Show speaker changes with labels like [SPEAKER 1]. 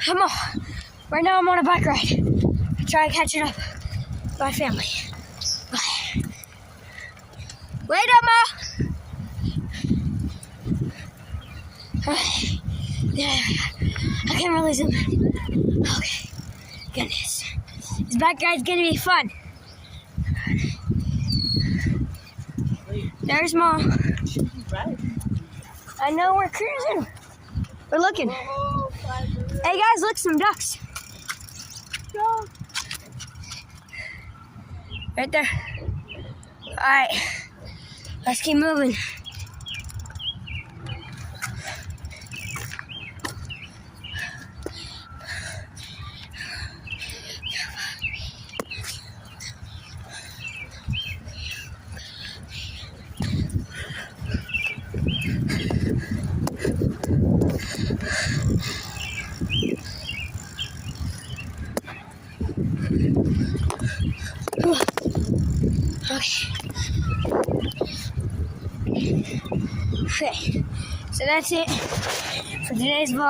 [SPEAKER 1] Right now I'm on a bike ride. I try to catch it up with my family. Wait up, Ma! I can't really zoom in. Okay. Goodness. This bike ride's gonna be fun. There's Mom. I know we're cruising. We're looking. Hey guys, look, some ducks. Right there. Alright. Let's keep moving. Okay, so that's it for today's vlog.